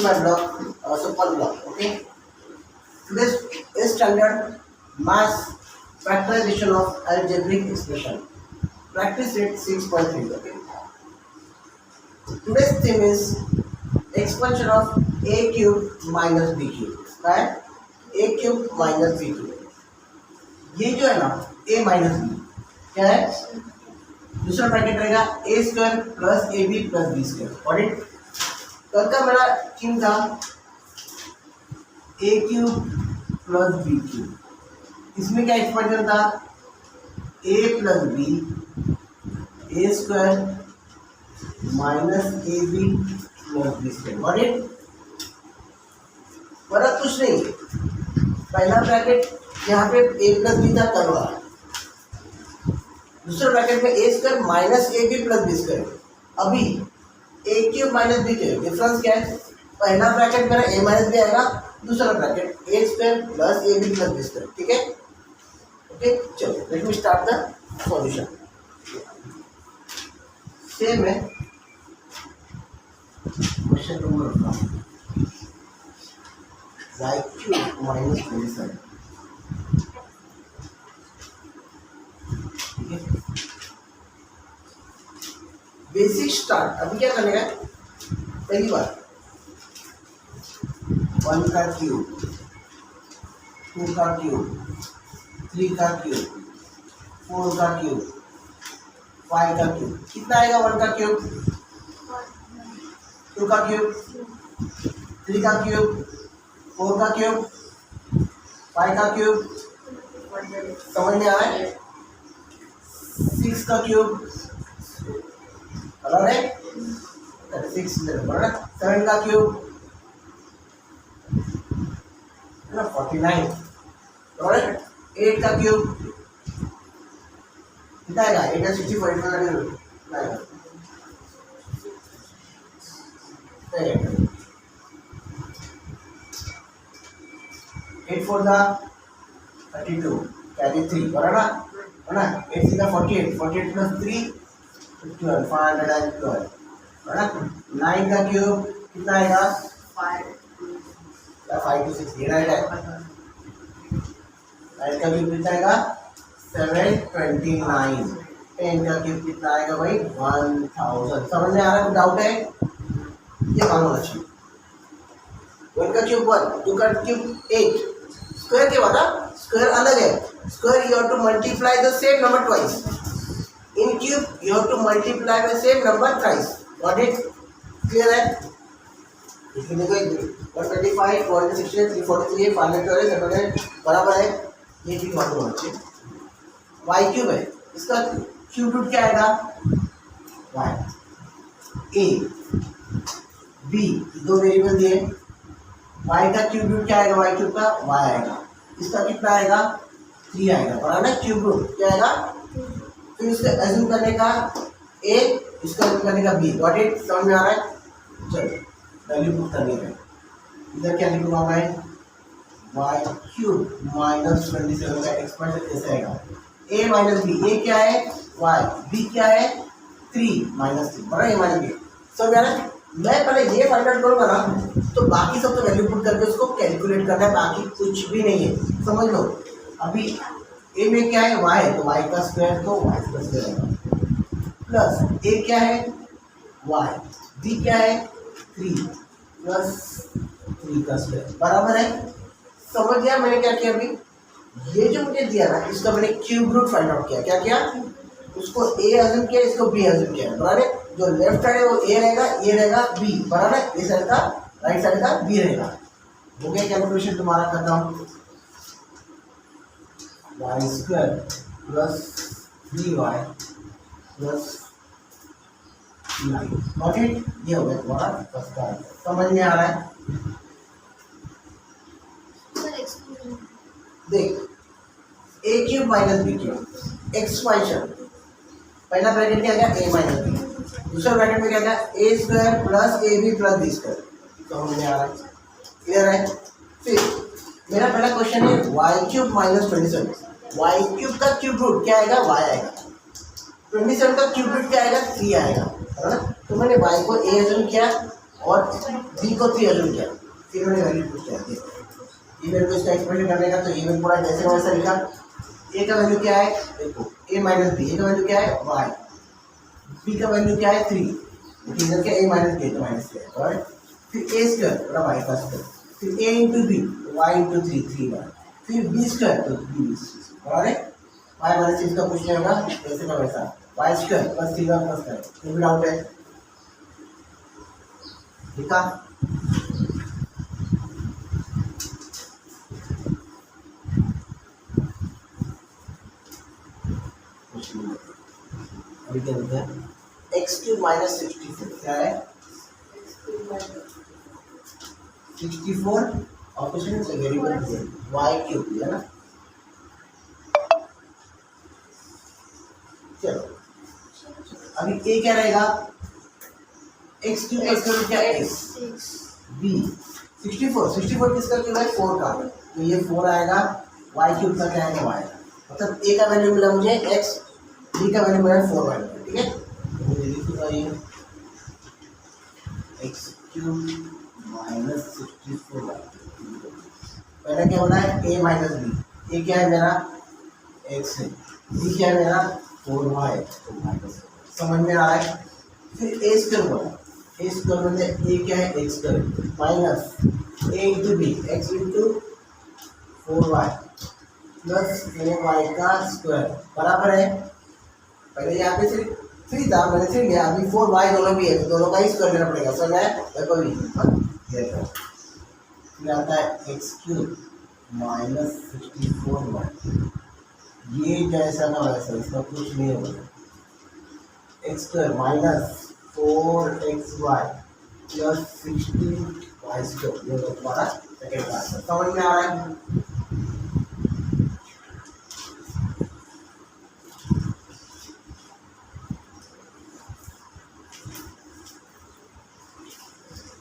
my blog, super blog. Okay. This is standard mass factorization of algebraic expression. Practice rate 6.3. Okay. Today's theme is expansion of a cube minus b cube. Right? a cube minus b cube. ये जो है ना a minus B क्या है, दूसरा bracket रहेगा A square plus A B plus B square. और कल का मेरा थीम था A cube plus B cube. इसमें क्या एक्सपेंशन था, A plus B A square minus A B plus B square. और फर्क कुछ नहीं, पहला ब्रैकेट यहाँ पे ए प्लस बी था करवा, दूसरे ब्रैकेट में A square minus A B plus B square. अभी A cube minus B cube difference क्या है, पहला ब्रैकेट मेरा ए माइनस बी आएगा, दूसरा bracket A square plus A B plus B square. ठीक है. ओके चलो let me start the solution. Same है question number 1 y cube minus 27. Basic start. अभी क्या करने का, पहली बार 1 का क्यूब, 2 का क्यूब, 3 का क्यूब, 4 का क्यूब, 5 का क्यूब. कितना आएगा 1 का क्यूब, 2 का क्यूब, 3 का क्यूब, 4 का क्यूब, 5 का क्यूब. समझ में आ रहा है. 6 का क्यूब बराबर है 6 बराबर. 7 का क्यूब 49 बराबर. 8 का क्यूब कितना आएगा, 8 का 64 आएगा. 8 4 का 32 कैरी 3 बराबर है ना. 8 6 का 48 48 प्लस 3 12 512 बराबर. 9 का क्यूब कितना आएगा 5 to 6 ये राइट है. 9 का क्यूब कितना आएगा 729. 10 का क्यूब कितना आएगा भाई 1000. समझ में आ रहा है, डाउट है, ये काम होना चाहिए. 1 का क्यूब 1, 2 का क्यूब 8. स्क्वायर के बाद स्क्वायर अलग है. Square you have to multiply the same number twice. In cube you have to multiply the same number thrice. Got it? Clear है? इसमें देखो 125 416 343 512 700 बराबर है. ये चीज मालूम होना चाहिए. y क्यूब है, इसका क्यूब रूट क्या आएगा y. a b दो वेरिएबल दिए. y का क्यूब रूट क्या आएगा, y क्यूब का y आएगा. इसका कितना आएगा 3 आएगा. बराबर है. क्यूब रूट क्या आएगा, फिर इसका अज्यूम करने का a, इसका अज्यूम करने का b. Got it. समझ में आ रहा है. चलो वैल्यू पुट करने का इधर क्या लिखूंगा मैं, y क्यूब माइनस 27 का एक्सपेंशन कैसे आएगा, a माइनस b. a क्या है y, b क्या है 3 माइनस 3 बराबर a माइनस b. समझ में आ रहा है. मैं पहले ये फाइंड आउट करूंगा ना, तो बाकी सब तो वैल्यू पुट करके उसको कैलकुलेट करना है, बाकी कुछ भी नहीं है. समझ लो. अभी a में क्या है y, तो y का स्क्वायर तो y का स्क्वायर आएगा प्लस a क्या है y, b क्या है 3 प्लस 3 का स्क्वायर बराबर है. समझ गया मैंने क्या किया. अभी ये जो मुझे दिया ना, इसका मैंने क्यूब रूट फाइंड आउट किया. क्या किया, उसको a अज्यूम किया, इसको b अज्यूम किया. बराबर है. जो लेफ्ट साइड है वो a रहेगा, ये रहेगा b. बराबर है. इस साइड का राइट साइड का b रहेगा. हो गया कैलकुलेशन तुम्हारा. करता हूँ y square plus 3y plus 9. Got it. ये हो गया तुम्हारा फर्स्ट का. समझ में आ रहा है. देख a cube minus b cube expansion. पहला ब्रैकेट क्या गया a माइनस b, दूसरा ब्रैकेट में क्या गया a square plus A B plus B square. समझ में आ रहा है. क्लियर है. फिर मेरा पहला क्वेश्चन है y cube minus 27. y cube का क्यूब रूट क्या आएगा y आएगा. 27 का क्यूब रूट क्या आएगा 3 आएगा. है ना. तो मैंने y को a अज्यूम किया और बी को 3 एज्यूम किया, फिर मैंने वैल्यू पुट किया। ये मेरे को इसका एक्सप्रेशन करने का, तो ये मैं पूरा जैसे वैसा लिखा। ए का वैल्यू क्या है, देखो ए माइनस बी, ए का वैल्यू क्या है वाई, बी का वैल्यू क्या है 3, इधर क्या ए माइनस बी तो माइनस क्या है, और फिर ए स्क्वायर बड़ा वाई का स्क्वायर, फिर ए इंटू बी वाई इंटू 3 बार, फिर बी स्क्वायर तो बी बराबर है वाई माइनस 6 का कुछ नहीं होगा वैसे का वैसा, वाई स्क्वायर प्लस 3 का प्लस है, कोई डाउट है लिखा। अभी क्या बोलते हैं एक्स क्यूब माइनस 64 क्या है 64 ऑपरेशन से वेरिएबल वाई क्यूब है ना। चलो अभी ए क्या रहेगा एक्स क्यूब एक्स क्यूब क्या एक्स बी 64 किसका क्यूब है 4 का, तो ये 4 आएगा, वाई क्यूब का क्या है वाई, मतलब ए का वैल्यू मिला मुझे एक्स, बी का वैल्यू मिला 4 वाई, ठीक है। तो मुझे लिखूंगा ये एक्स क्यूब माइनस 64 वाई, पहले क्या होना है ए माइनस बी, ए क्या है मेरा एक्स है, बी क्या है मेरा 4 वाई, तो माइनस समझ में आ रहा है। फिर ए स्क्वायर हुआ, ए स्क्वायर मतलब ए क्या है X square minus A into B X into 4 Y plus A Y का स्क्वायर बराबर है, पहले यहाँ पे सिर्फ 3 था मैंने 3 लिया, अभी 4 वाई दोनों भी है तो दोनों का ही स्क्वायर लेना पड़ेगा, समझ में देखो भी फिर आता है एक्स क्यूब माइनस 64 वाई, ये जैसा ना वैसा इसका कुछ नहीं होगा, X square minus 4 Y plus 16 Y square, ये तुम्हारा सेकेंड का आंसर समझ में आ रहा है।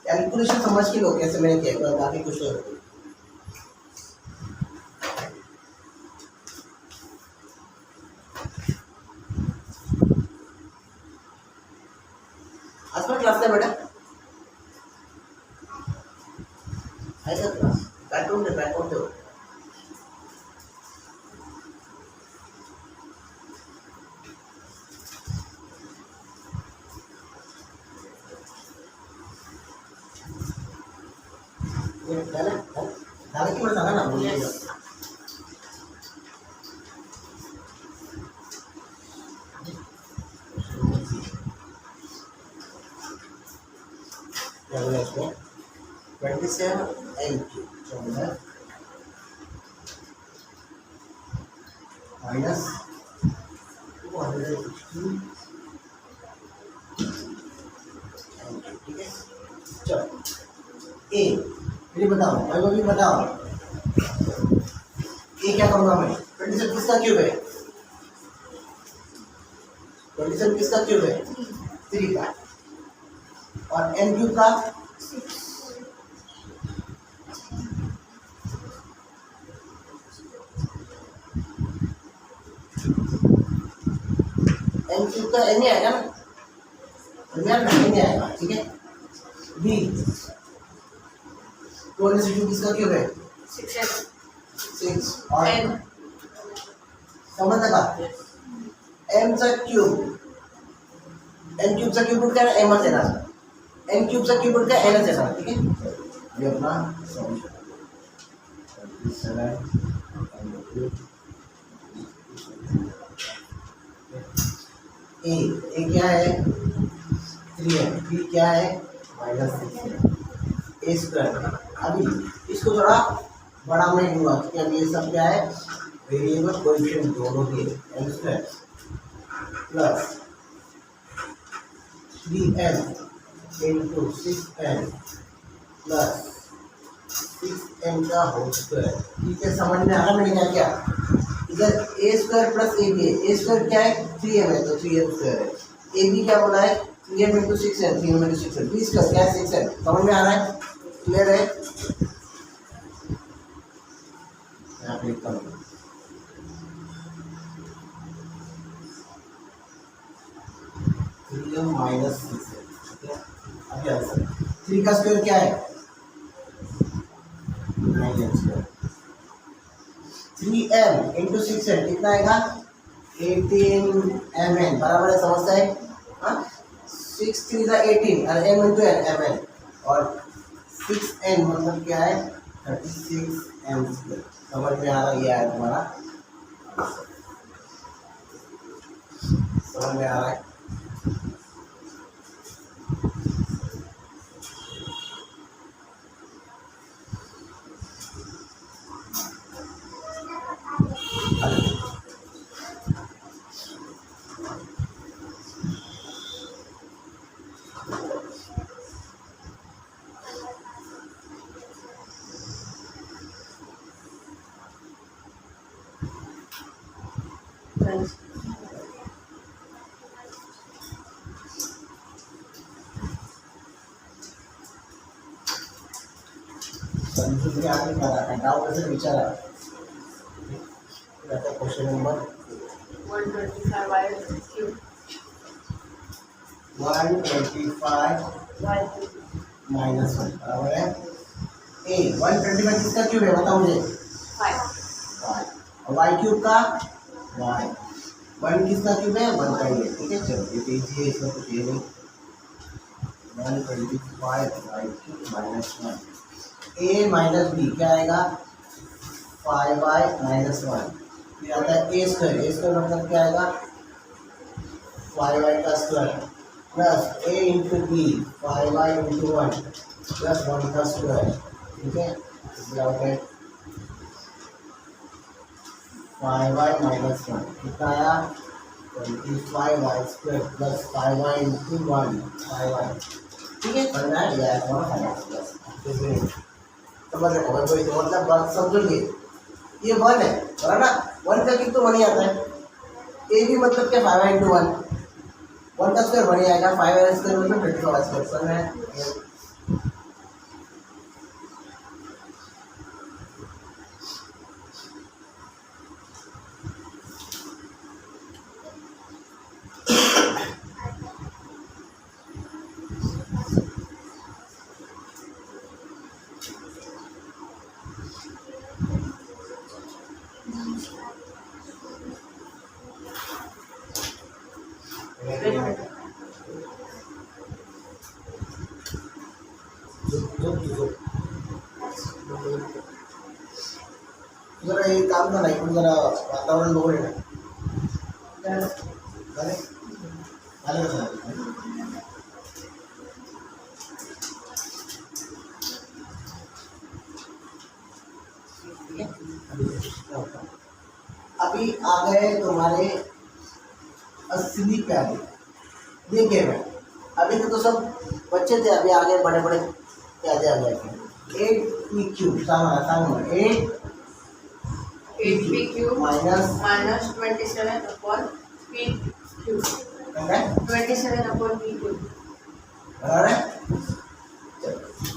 कैलकुलेशन समझ के लो कैसे मैंने किया, बाकी कुछ नहीं होगा। आज का क्लास है बेटा, है क्या क्लास बैकग्राउंड दो दादा की बताना ना बोलिए क्या बोला इसमें 27 एम क्यू माइनस 216 ठीक है। चलो ए मुझे बताओ, मैं भी बताओ ए क्या करूंगा मैं, 27 किसका क्यूब है, 27 किसका क्यूब है 3 का, और एन क्यूब का 6, एन क्यूब का एन ही आएगा ना, एन ही आएगा ठीक है। बी 26 किसका क्यूब है 6 और n समझ लगा, m चा क्यूब n क्यूब चा क्यूब रूट क्या है m देना, n क्यूब चा क्यूब रूट क्या है n देना, ठीक है। ये अपना सॉल्यूशन ए क्या है 3 बी क्या है -6 ए स्क्वायर। अभी इसको थोड़ा बड़ा मैं लूँगा क्योंकि अभी ये सब क्या है वेरिएबल कोएफिशिएंट दोनों के M square plus 3n into 6n plus 6n का होल स्क्वायर, ठीक है। समझ में आ रहा मैंने क्या किया, इधर A square plus A B, A square क्या है 3m है तो 3m स्क्वायर है, ए बी क्या बोला है 3m into 6n, 3m into 6n, B square क्या है 6n, समझ में आ रहा है, क्लियर है। यहाँ पे लिखता हूँ -6 है, ठीक है। अभी आंसर 3 का स्क्वायर क्या है 9n²। 3m इंटू 6n कितना आएगा 18mn बराबर है, समझता है। हाँ 6 3 का 18 और m इंटू n mn और 6n मतलब क्या है 36m²। समझ में आ रहा है, ये है तुम्हारा, समझ में आ रहा है। संस्कृति आगे करा डाउट ऐसे विचारा क्वेश्चन नंबर 125 माइनस 1 बराबर है ए 125 किसका क्यूब है बताओ मुझे 5 और y क्यूब का y 1 किसका क्यूब है 1 का ही है, ठीक है। चलो ये इजी है, इसमें कुछ ये नहीं। 125 y cube minus 1 a minus B क्या आएगा 5y माइनस 1 फिर आता है a स्क्वायर मतलब क्या आएगा 5y का square plus a into B 5y into 1 plus 1 का स्क्वायर, ठीक है। है 5y माइनस 1 कितना आया 25y square plus 5y into 1 5y, ठीक है। बनना है या हमारा प्लस समझ रहे हो कोई तो मतलब बात समझोगे। ये 1 है बराबर ना 1 का कितना 1 ही आता है। ए भी मतलब क्या 5y इंटू 1 1 का स्क्वायर 1 ही आएगा 5y स्क्वायर मतलब 25y स्क्वायर समझ में है। जरा ये काम का नहीं जरा वातावरण बघू ना झाले अभी आ गए तुम्हारे असली प्यारे। देखिए मैं अभी तो सब बच्चे थे, अभी आगे बड़े बड़े प्यादे आ गए थे। 8p³ सांग 8p³ minus 27 upon p³ 27 upon p³ बराबर है।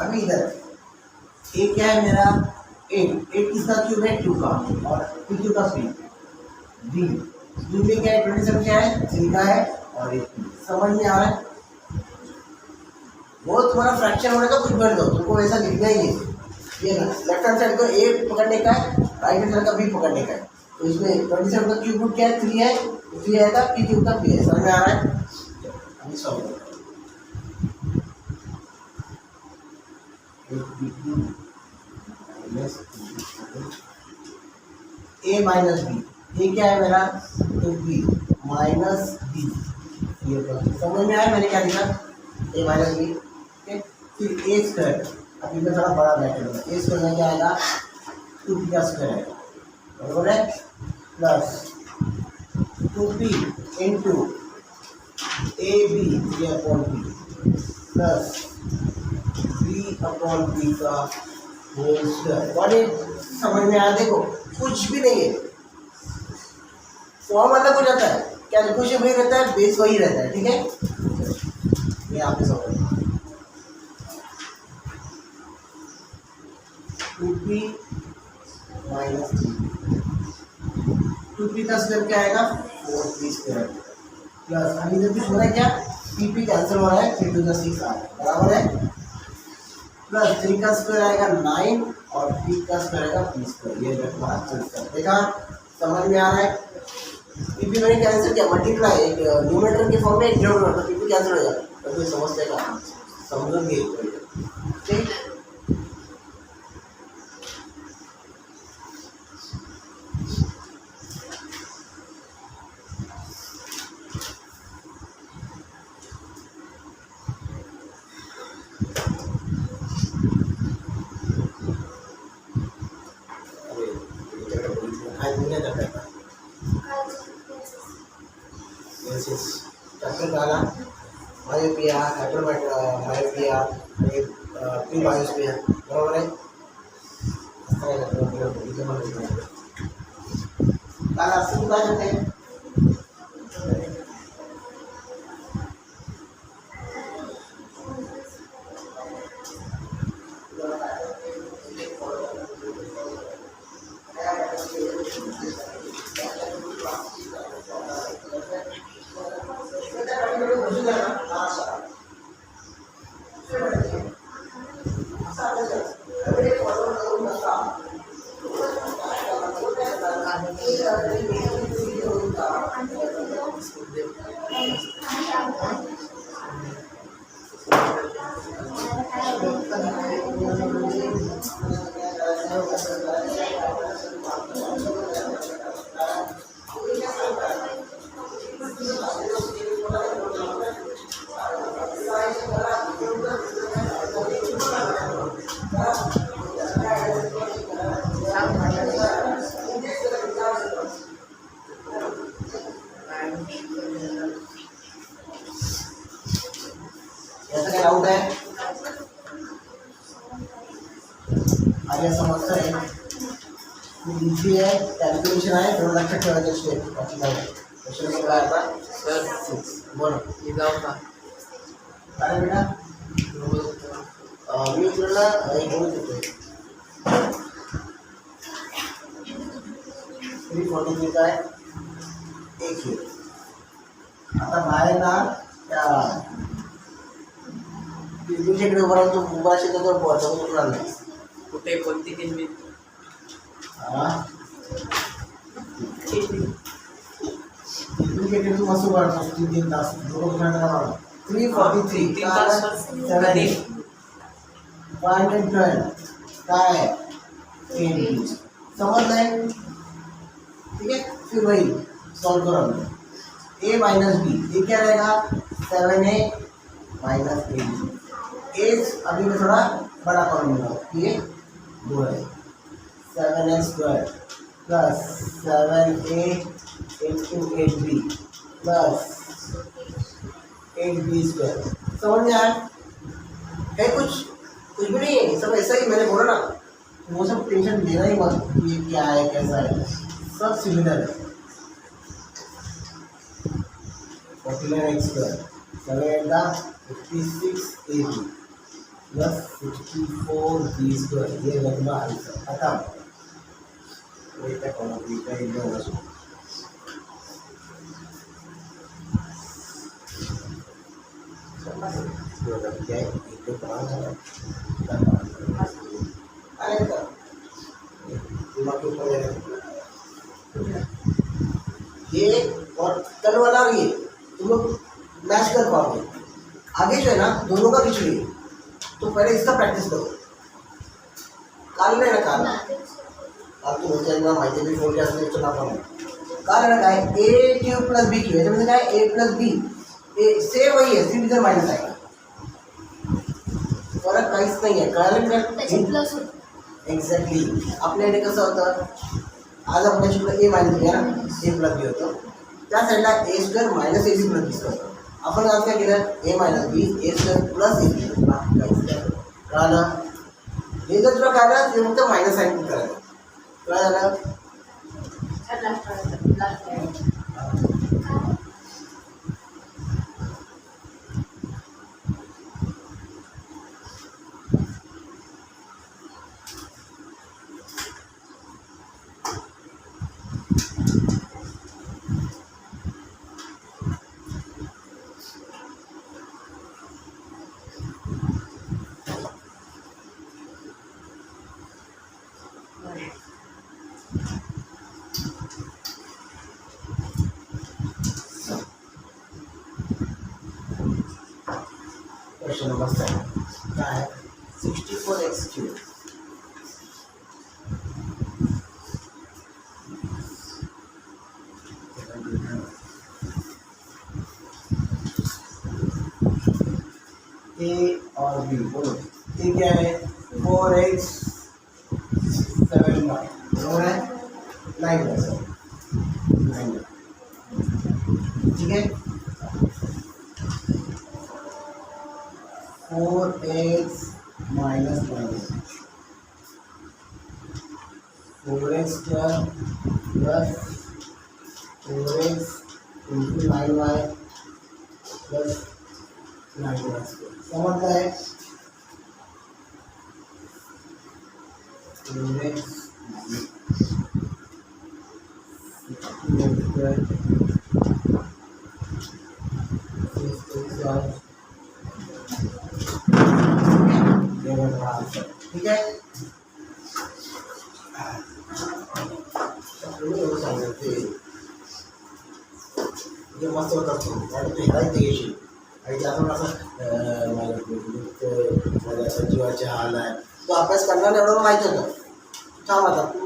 अभी इधर a क्या है मेरा 8 किसका क्यूब है 2 का और p³ का b में क्या है 27 क्या है 3 का है और 8 समझ में आ रहा है। वो तुम्हारा फ्रैक्शन होने का कुछ बन दो, तुमको वैसा लिखना ही है। ये लेफ्ट हैंड साइड को ए पकड़ने का है, राइट हैंड साइड का बी पकड़ने का है। तो इसमें 27 का क्यूब रूट क्या है 3 है, 3 आएगा पी क्यूब का पी है। समझ में आ रहा है। अभी सॉल्व ए माइनस बी, ये क्या है मेरा तो बी माइनस बी, ये समझ में आया मैंने क्या लिखा ए माइनस बी। फिर ए स्क्वायर, अभी मैं थोड़ा बड़ा ब्रैकेट लूँगा, ए स्क्वायर में क्या आएगा 2p का स्क्वायर है बराबर है plus 2p into A B ये upon B plus B upon B का होल स्क्वायर। बॉडी समझ में आया। देखो कुछ भी नहीं है, फॉर्म अलग हो जाता है, कैलकुलेशन वही रहता है, बेस वही रहता है, ठीक है। ये आपने समझ 2p माइनस 2p का स्क्वायर क्या आएगा 4p स्क्वायर प्लस अभी इधर कुछ हो रहा है क्या pp कैंसिल हो रहा है 3 to the 6 आ रहा है बराबर है प्लस 3 का स्क्वायर आएगा 9 और p का स्क्वायर आएगा p स्क्वायर। ये देखा, समझ में आ रहा है? p भी मैंने कैंसिल किया, मल्टीप्लाई एक न्यूमरेटर के फॉर्म में एक डिनोमिनेटर, तो p भी कैंसिल हो जाएगा। तो कोई समझते का समझोगे ठीक। चॅप्टर झाला मायोपिया, मायोपिया आणि प्री मायोपिया, बरोबर आहे? काल असं तू काय करते? याचा काय डाऊट आहे? आगे समजतं आहे, खूप इझी आहे, कॅल्क्युलेशन आहे, थोडं लक्षात ठेवायचं स्टेप. बाकी काय क्वेश्चन नंबर काय आता? सर बोला हे जाऊ का काय बेटा? मी तुला एक बोलत होतो 343 काय एक हे आता बाहेर ना त्या बिल्डिंगच्याकडे उभा राहून तो उभा असेल तर पोहोचवून कुठून आणला? कुठे कोणती किल्ली? बिल्डिंगच्याकडे तू मस्त उभा राहतो 3 तास दोघं कुठे आणला? 343 काय 512 काय 10 समजलंय? ठीक है, फिर वही सॉल्व करो हमने a माइनस बी, ये क्या रहेगा 7a माइनस ए एज अभी मैं थोड़ा बड़ा करूँगा, ये 2 है 7a square plus 7a into 8b plus 8b square. समझ में आया है? कुछ भी नहीं है, सब ऐसा ही मैंने बोला ना, वो सब टेंशन लेना ही मत, ये क्या है कैसा है, सब सिमिलर है। 49x square 7 56ab plus 64b square, ये लगभग आंसर खत्म। बेटा कौन बेटा इन दोनों को क्या एक तो पाँच है अरे दिमाग के ऊपर ये और कल वाला और ये तुम लोग मैच कर पाओगे। आगे जो है ना दोनों का खिचड़ी, तो पहले इसका प्रैक्टिस करो। काल नाही ना काल तू होते ना माहिती भी फोन असं चला पण काल आहे ना काय ए क्यूब प्लस बी क्यूब याच्यामध्ये काय ए प्लस बी ए सेम वही है, सिर्फ इधर माइनस आएगा, फरक काहीच नाही आहे। कळालं का? एक्झॅक्टली आपल्याकडे कसं होतं, आज आपण शिकलो ए मायनस बी ना ए प्लस बी होतं, त्या साईडला A square minus A B plus B square, आपण आज काय केलं A minus B A square plus A B, बाकी काहीच नाही। कळालं? हे जर तुला कळलं ते फक्त मायनस साईन करायचं। कळालं? क्वेश्चन मस्त आहे. काय 64x³ ए और बी बोलो. ए क्या है 4x 7y बरोबर आहे 9 आहे 9. ठीक है 4x minus 4x plus 4x into 9y plus 9y समझता है 4x ठीक है जे मस्त होत असतो आणि ते हेरायचं येशील आणि त्यातून असं माझ्या असं जीवाचे हाल आहे तो अभ्यास करणार एवढं माहीत होतं छान होता तू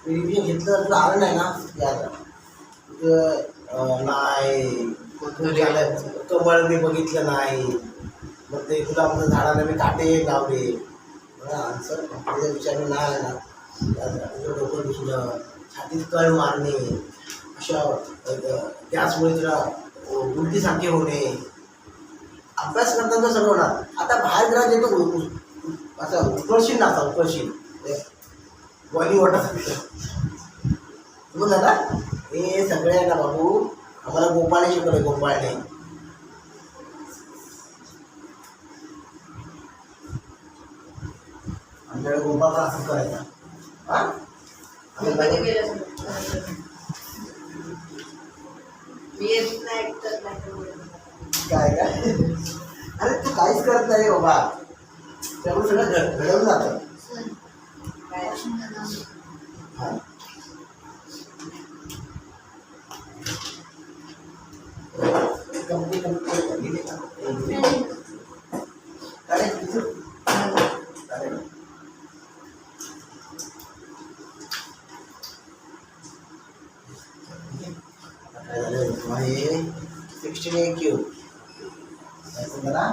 रिव्हिजन घेतलं तुला आलं नाही ना यायला नाही कमळ मी बघितलं नाही मग ते तुला आपलं झाडाला मी काटे लावले आन्सर आपल्या विचार नाही आला ना तुझं डोकं दुखणं छातीत कळ मारणे अशा गॅसमुळे तुला उलटीसारखे होणे अभ्यास करताना सगळं होणार. आता बाहेर जरा येतो असं उकळशील ना असा उकळशील बॉलिवूड बोल ना हे सगळे आहे ना बाबू आम्हाला गोपाळने शिकवले गोपाळने आमच्याकडे गोपाळ असं करायचा हा कधी गेलं मी येत नाही तर नाही काय काय अरे तू काहीच करत नाही बाबा त्यामुळे सगळं घडवून जातं काय हा कंपनी अरे अरे काय झालं हे 16a³ ऐकून जरा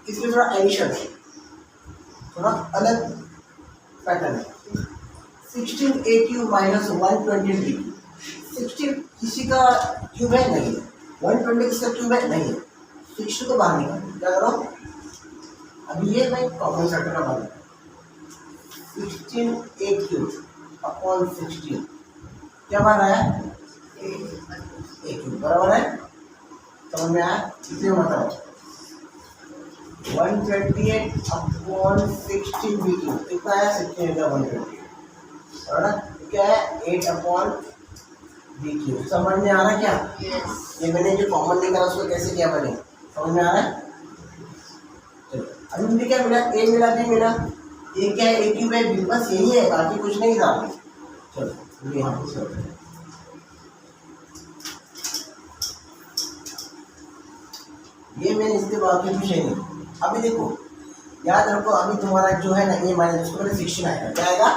इसमें थोड़ा एडिशन है थोड़ा अलग पैटर्न है 16a³ माइनस 120b 16 किसी का क्यूब है नहीं 120 किसका क्यूब है नहीं 60 को बाहर निकाल क्या करो अभी ये मैं कॉमन फैक्टर का बात 16a³ अपॉन 16 क्या बाहर आया a³ बराबर है समझ में आया इसे बताओ 128 अपॉन 16b³ कितना आया 16 का 128 और ना क्या है 8 अपॉन b³ समझ में आ रहा है क्या ये मैंने जो कॉमन निकाला उसको कैसे किया मैंने समझ में आ रहा है चलो अभी मुझे क्या मिला a मिला b मिला a क्या है a³ है b बस यही है बाकी कुछ नहीं था चलो ये यहाँ पे सर ये मैंने इसके बाकी कुछ नहीं अभी देखो याद रखो अभी तुम्हारा जो है ना ये माइनस उसको मैंने 16 आएगा क्या आएगा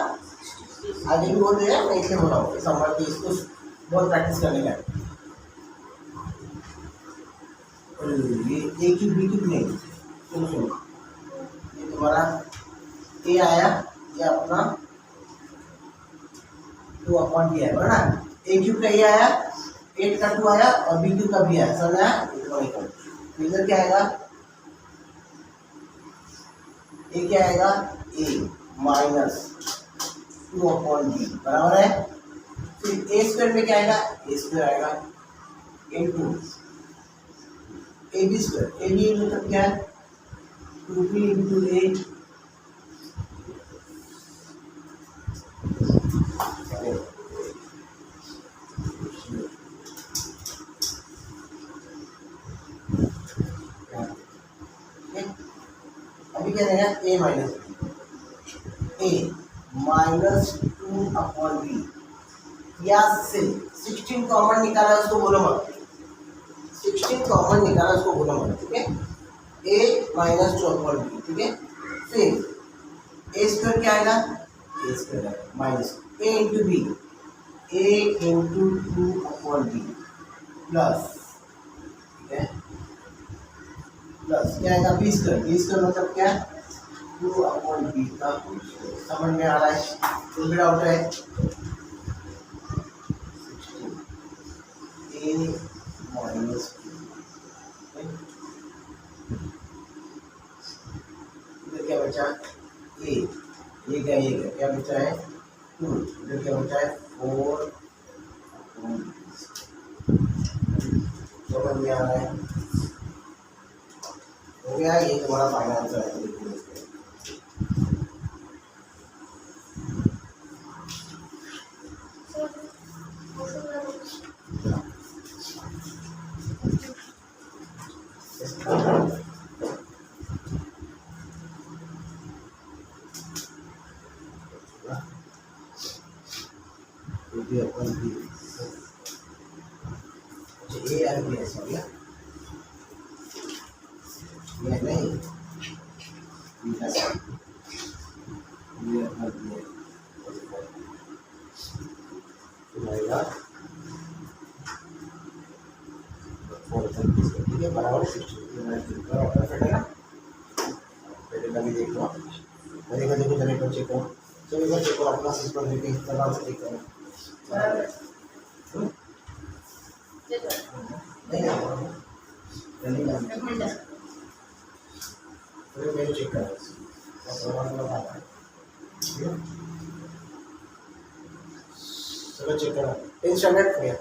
आगे भी बोल रहे हैं मैं इसलिए बोल रहा हूँ समझ के इसको बहुत प्रैक्टिस करने का ये a³ b³ नहीं सुनो सुनो तुम्हारा ए आया, ये अपना 2/b है ना। ए क्यूब का ये आया, 8 का 2 आया और बी क्यूब का भी आया, समझ आया। तो इधर क्या आएगा, ए क्या आएगा, ए माइनस 2/b बराबर है। फिर ए स्क्वायर में क्या आएगा, ए स्क्वायर आएगा into A B square. A B मतलब क्या है, 2b इंटू ए अभी क्या रहेगा, ए माइनस 2/b या से 16 कॉमन निकाला उसको बोलो मत, 16 कॉमन निकाला उसको बोलो मत, ठीक है। ए माइनस 2/b, ठीक है। फिर ए स्क्वायर क्या आएगा, ए स्क्वायर आएगा minus A into B, A into 2/b plus, ठीक है, प्लस क्या आएगा, बी स्क्वायर। बी स्क्वायर मतलब क्या, 2/b का होल स्क्वायर। समझ में आ रहा है, कोई भी डाउट है। ए माइनस इधर क्या बचा, ए, ये क्या बचा है 2, इधर क्या बचा है 4। समझ में आ रहा है, हो गया। ये तुम्हारा फाइनल आंसर है। ए आर बी एस हो गया, ये नहीं ठीक है, बराबर 16 भी देख लो, देखो जरा एक चेक करो, चलो एक बार चेक करो अपना सिस्टम देखिए, आराम से चेक करो। नहीं मैं चेक कर चलो चेक करो, 10 स्टैंडर्ड हो गया।